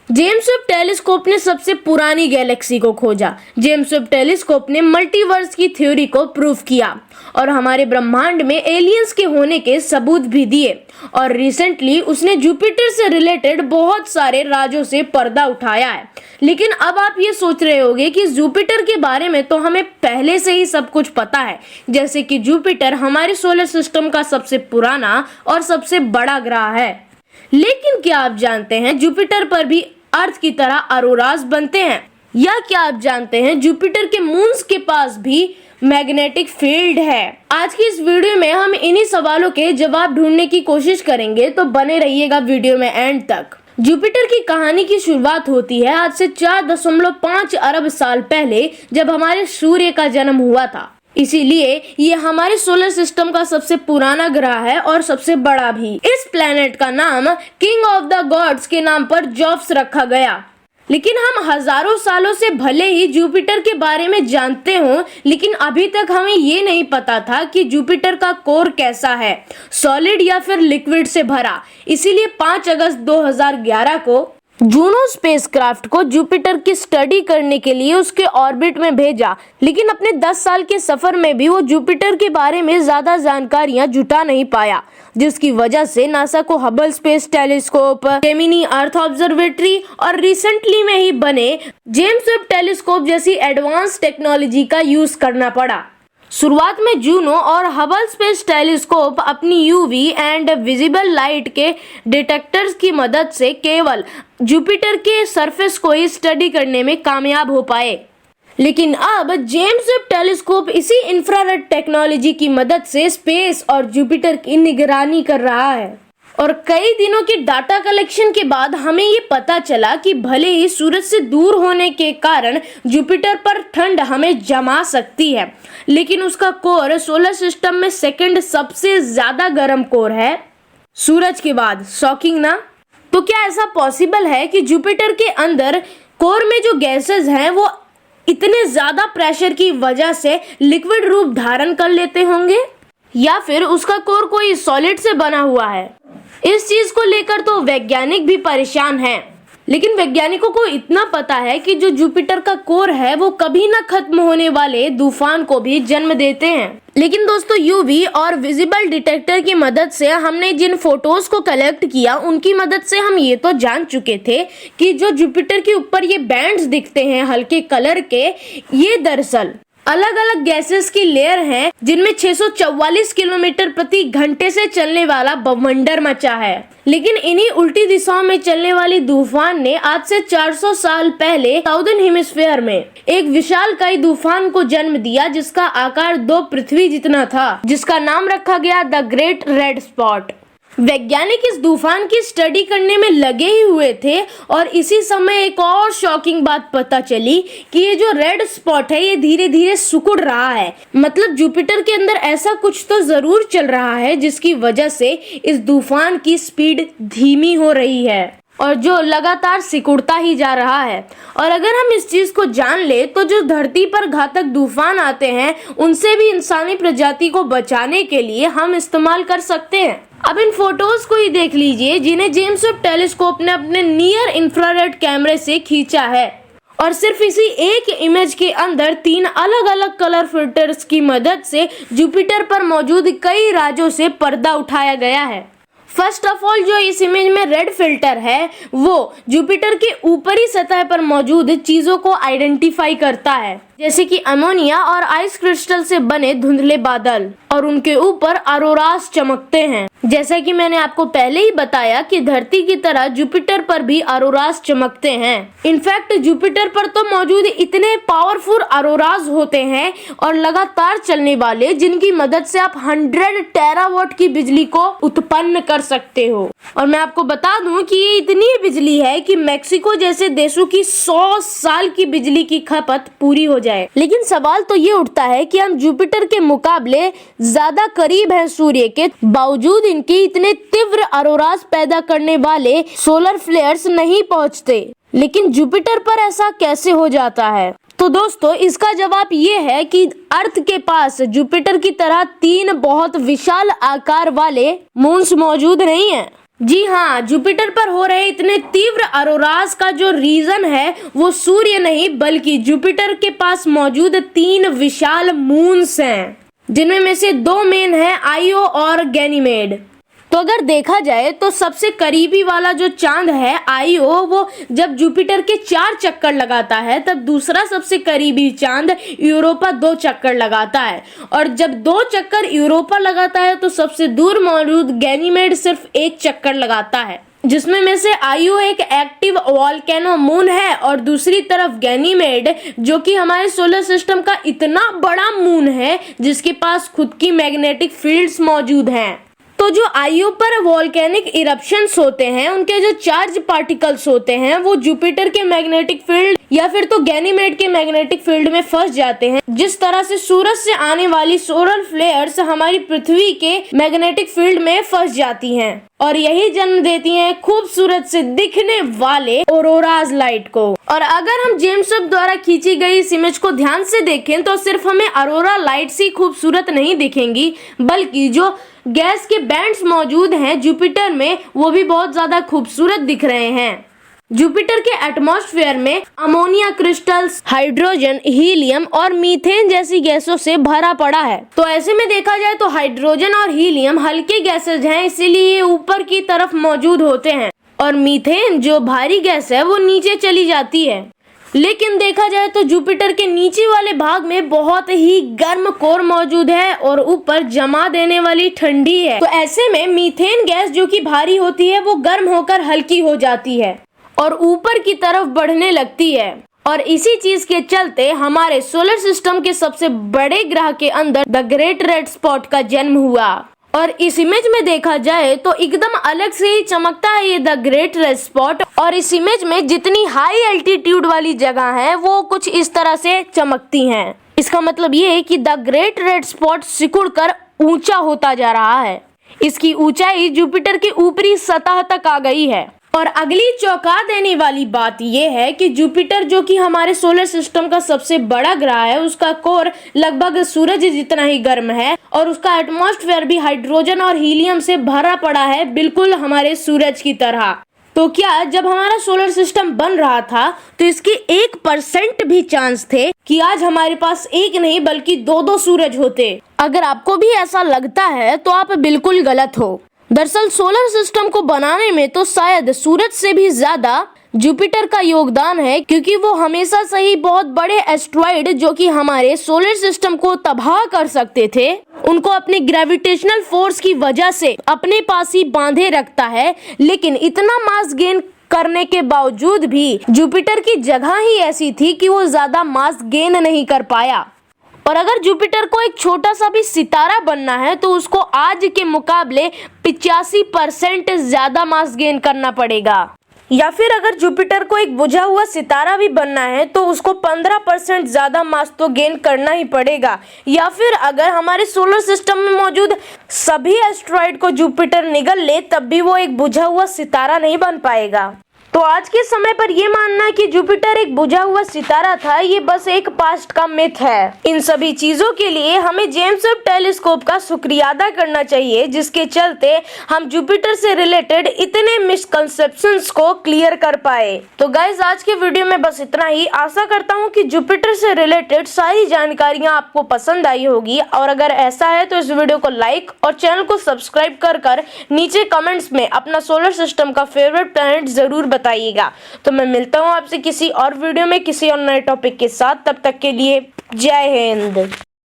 James Webb telescope ने सबसे पुरानी गैलेक्सी को खोजा। जेम्स वेब टेलीस्कोप ने मल्टीवर्स की थ्योरी को प्रूव किया और हमारे ब्रह्मांड में एलियंस के होने के सबूत भी दिए। और रिसेंटली उसने जुपिटर से रिलेटेड बहुत सारे राजों से पर्दा उठाया है। लेकिन अब आप ये सोच रहे होंगे कि जुपिटर के बारे में तो हमें पहले से ही सब कुछ पता है, जैसे कि जुपिटर हमारे सोलर सिस्टम का सबसे पुराना और सबसे बड़ा ग्रह है। लेकिन क्या आप जानते हैं जुपिटर पर भी अर्थ की तरह अरोरास बनते हैं? या क्या आप जानते हैं जुपिटर के मून्स के पास भी मैग्नेटिक फील्ड है? आज की इस वीडियो में हम इन्हीं सवालों के जवाब ढूंढने की कोशिश करेंगे, तो बने रहिएगा वीडियो में एंड तक। जुपिटर की कहानी की शुरुआत होती है आज से 4.5 अरब साल पहले, जब हमारे सूर्य का जन्म हुआ था। इसीलिए ये हमारे सोलर सिस्टम का सबसे पुराना ग्रह है और सबसे बड़ा भी। इस प्लेनेट का नाम किंग ऑफ द गॉड्स के नाम पर जॉब्स रखा गया। लेकिन हम हजारों सालों से भले ही जुपिटर के बारे में जानते हो, लेकिन अभी तक हमें ये नहीं पता था कि जुपिटर का कोर कैसा है, सॉलिड या फिर लिक्विड से भरा। इसीलिए 5 अगस्त 2011 को जूनो स्पेसक्राफ्ट को जुपिटर की स्टडी करने के लिए उसके ऑर्बिट में भेजा। लेकिन अपने 10 साल के सफर में भी वो जुपिटर के बारे में ज्यादा जानकारियां जुटा नहीं पाया, जिसकी वजह से नासा को हबल स्पेस टेलीस्कोप, जेमिनी अर्थ ऑब्जर्वेटरी और रिसेंटली में ही बने जेम्स वेब टेलीस्कोप जैसी एडवांस टेक्नोलॉजी का यूज करना पड़ा। शुरुआत में जूनो और हबल स्पेस टेलीस्कोप अपनी यूवी एंड विजिबल लाइट के डिटेक्टर्स की मदद से केवल जुपिटर के सरफेस को ही स्टडी करने में कामयाब हो पाए। लेकिन अब जेम्स वेब टेलीस्कोप इसी इंफ्रारेड टेक्नोलॉजी की मदद से स्पेस और जुपिटर की निगरानी कर रहा है। और कई दिनों के डाटा कलेक्शन के बाद हमें ये पता चला कि भले ही सूरज से दूर होने के कारण जुपिटर पर ठंड हमें जमा सकती है, लेकिन उसका कोर सोलर सिस्टम में सेकंड सबसे ज्यादा गर्म कोर है सूरज के बाद। शॉकिंग ना? तो क्या ऐसा पॉसिबल है कि जुपिटर के अंदर कोर में जो गैसेस हैं वो इतने ज्यादा प्रेशर की वजह से लिक्विड रूप धारण कर लेते होंगे, या फिर उसका कोर कोई सॉलिड से बना हुआ है? इस चीज को लेकर तो वैज्ञानिक भी परेशान हैं। लेकिन वैज्ञानिकों को इतना पता है कि जो जुपिटर का कोर है वो कभी ना खत्म होने वाले तूफान को भी जन्म देते हैं। लेकिन दोस्तों, यूवी और विजिबल डिटेक्टर की मदद से हमने जिन फोटोज को कलेक्ट किया, उनकी मदद से हम ये तो जान चुके थे कि जो जुपिटर के ऊपर ये बैंड्स दिखते हैं हल्के कलर के, ये दरअसल अलग अलग गैसेस की लेयर हैं, जिनमें 644 किलोमीटर प्रति घंटे से चलने वाला बवंडर मचा है। लेकिन इन्हीं उल्टी दिशाओं में चलने वाली तूफान ने आज से 400 साल पहले साउदर्न हेमिस्फीयर में एक विशालकाय तूफान को जन्म दिया, जिसका आकार 2 पृथ्वी जितना था, जिसका नाम रखा गया द ग्रेट रेड स्पॉट। वैज्ञानिक इस तूफान की स्टडी करने में लगे ही हुए थे और इसी समय एक और शॉकिंग बात पता चली कि ये जो रेड स्पॉट है ये धीरे धीरे सिकुड़ रहा है। मतलब जुपिटर के अंदर ऐसा कुछ तो जरूर चल रहा है जिसकी वजह से इस तूफान की स्पीड धीमी हो रही है और जो लगातार सिकुड़ता ही जा रहा है। और अगर हम इस चीज को जान ले तो जो धरती पर घातक तूफान आते हैं उनसे भी इंसानी प्रजाति को बचाने के लिए हम इस्तेमाल कर सकते हैं। अब इन फोटोज को ही देख लीजिए, जिन्हें जेम्स वेब टेलीस्कोप ने अपने नियर इंफ्रारेड कैमरे से खींचा है। और सिर्फ इसी एक इमेज के अंदर 3 अलग अलग कलर फिल्टर्स की मदद से जुपिटर पर मौजूद कई राजों से पर्दा उठाया गया है। फर्स्ट ऑफ ऑल, जो इस इमेज में रेड फिल्टर है वो जुपिटर के ऊपरी सतह पर मौजूद चीजों को आइडेंटिफाई करता है, जैसे कि अमोनिया और आइस क्रिस्टल से बने धुंधले बादल, और उनके ऊपर अरोरास चमकते हैं। जैसा कि मैंने आपको पहले ही बताया कि धरती की तरह जुपिटर पर भी अरोरास चमकते हैं। इनफैक्ट जुपिटर पर तो मौजूद इतने पावरफुल अरोरास होते हैं और लगातार चलने वाले, जिनकी मदद से आप 100 टेरावाट की बिजली को उत्पन्न कर सकते हो। और मैं आपको बता दूं कि ये इतनी बिजली है कि मैक्सिको जैसे देशों की 100 साल की बिजली की खपत पूरी हो जाए। लेकिन सवाल तो ये उठता है कि हम जुपिटर के मुकाबले ज्यादा करीब हैं सूर्य के, बावजूद इनके इतने तीव्र अरोरास पैदा करने वाले सोलर फ्लेयर्स नहीं पहुंचते। लेकिन जुपिटर पर ऐसा कैसे हो जाता है? तो दोस्तों, इसका जवाब ये है कि अर्थ के पास जुपिटर की तरह 3 बहुत विशाल आकार वाले मून्स मौजूद नहीं हैं। जी हाँ, जुपिटर पर हो रहे इतने तीव्र अरोरास का जो रीजन है वो सूर्य नहीं बल्कि जुपिटर के पास मौजूद 3 विशाल मून्स हैं, जिनमें में से 2 मेन हैं, आईओ और गैनीमेड। तो अगर देखा जाए तो सबसे करीबी वाला जो चांद है आईओ, वो जब जुपिटर के 4 चक्कर लगाता है, तब दूसरा सबसे करीबी चांद यूरोपा 2 चक्कर लगाता है, और जब 2 चक्कर यूरोपा लगाता है तो सबसे दूर मौजूद गैनीमेड सिर्फ 1 चक्कर लगाता है, जिसमें में से आईओ एक एक्टिव वॉल्केनो मून है और दूसरी तरफ गैनीमेड जो कि हमारे सोलर सिस्टम का इतना बड़ा मून है जिसके पास खुद की मैग्नेटिक फील्ड्स मौजूद हैं। तो जो आईओ पर वॉल्केनिक इरप्शंस होते हैं, उनके जो चार्ज पार्टिकल्स होते हैं वो जुपिटर के मैग्नेटिक फील्ड या फिर तो गैनीमेड के मैग्नेटिक फील्ड में फंस जाते हैं। जिस तरह से सूरज से आने वाली सोलर फ्लेयर्स हमारी पृथ्वी के मैग्नेटिक फील्ड में फंस जाती हैं और यही जन्म देती हैं खूबसूरत से दिखने वाले ऑरोराज लाइट को। और अगर हम जेम्स वेब द्वारा खींची गई इस इमेज को ध्यान से देखें तो सिर्फ हमें ऑरोरा लाइट्स ही खूबसूरत नहीं दिखेंगी, बल्कि जो गैस के बैंड्स मौजूद हैं जुपिटर में वो भी बहुत ज्यादा खूबसूरत दिख रहे हैं। जुपिटर के एटमॉस्फेयर में अमोनिया क्रिस्टल्स, हाइड्रोजन, हीलियम और मीथेन जैसी गैसों से भरा पड़ा है। तो ऐसे में देखा जाए तो हाइड्रोजन और हीलियम हल्के गैसेज हैं, इसीलिए ये ऊपर की तरफ मौजूद होते हैं, और मीथेन जो भारी गैस है वो नीचे चली जाती है। लेकिन देखा जाए तो जुपिटर के नीचे वाले भाग में बहुत ही गर्म कोर मौजूद है और ऊपर जमा देने वाली ठंडी है। तो ऐसे में मीथेन गैस जो कि भारी होती है वो गर्म होकर हल्की हो जाती है और ऊपर की तरफ बढ़ने लगती है, और इसी चीज के चलते हमारे सोलर सिस्टम के सबसे बड़े ग्रह के अंदर द ग्रेट रेड स्पॉट का जन्म हुआ। और इस इमेज में देखा जाए तो एकदम अलग से ही चमकता है ये द ग्रेट रेड स्पॉट, और इस इमेज में जितनी हाई एल्टीट्यूड वाली जगह है वो कुछ इस तरह से चमकती हैं। इसका मतलब ये है कि द ग्रेट रेड स्पॉट सिकुड़कर ऊंचा होता जा रहा है। इसकी ऊंचाई जुपिटर की ऊपरी सतह तक आ गई है। और अगली चौंका देने वाली बात यह है कि जुपिटर जो कि हमारे सोलर सिस्टम का सबसे बड़ा ग्रह है, उसका कोर लगभग सूरज जितना ही गर्म है और उसका एटमॉस्फेयर भी हाइड्रोजन और हीलियम से भरा पड़ा है, बिल्कुल हमारे सूरज की तरह। तो क्या जब हमारा सोलर सिस्टम बन रहा था तो इसके 1% भी चांस थे कि आज हमारे पास एक नहीं बल्कि 2-2 सूरज होते? अगर आपको भी ऐसा लगता है तो आप बिल्कुल गलत हो। दरअसल सोलर सिस्टम को बनाने में तो शायद सूरज से भी ज्यादा जुपिटर का योगदान है, क्योंकि वो हमेशा से ही बहुत बड़े एस्ट्रॉइड जो कि हमारे सोलर सिस्टम को तबाह कर सकते थे, उनको अपने ग्रेविटेशनल फोर्स की वजह से अपने पास ही बांधे रखता है। लेकिन इतना मास गेन करने के बावजूद भी जुपिटर की जगह ही ऐसी थी कि वो ज्यादा मास गेन नहीं कर पाया। और अगर जुपिटर को एक छोटा सा भी सितारा बनना है तो उसको आज के मुकाबले 85% ज्यादा मास गेन करना पड़ेगा। या फिर अगर जुपिटर को एक बुझा हुआ सितारा भी बनना है तो उसको 15% ज्यादा मास तो गेन करना ही पड़ेगा। या फिर अगर हमारे सोलर सिस्टम में मौजूद सभी एस्ट्रॉइड को जुपिटर निगल ले तब भी वो एक बुझा हुआ सितारा नहीं बन पाएगा। तो आज के समय पर यह मानना कि जुपिटर एक बुझा हुआ सितारा था, ये बस एक पास्ट का मिथ है। इन सभी चीजों के लिए हमें जेम्स वेब टेलीस्कोप का शुक्रिया अदा करना चाहिए, जिसके चलते हम जुपिटर से रिलेटेड इतने मिसकंसेप्शंस को क्लियर कर पाए। तो गाइज आज के वीडियो में बस इतना ही। आशा करता हूँ कि जुपिटर से रिलेटेड सारी जानकारियाँ आपको पसंद आई होगी, और अगर ऐसा है तो इस वीडियो को लाइक और चैनल को सब्सक्राइब कर नीचे कमेंट्स में अपना सोलर सिस्टम का फेवरेट प्लैनेट जरूर बताइएगा। तो मैं मिलता हूँ आपसे किसी और वीडियो में किसी और नए टॉपिक के साथ। तब तक के लिए जय हिंद।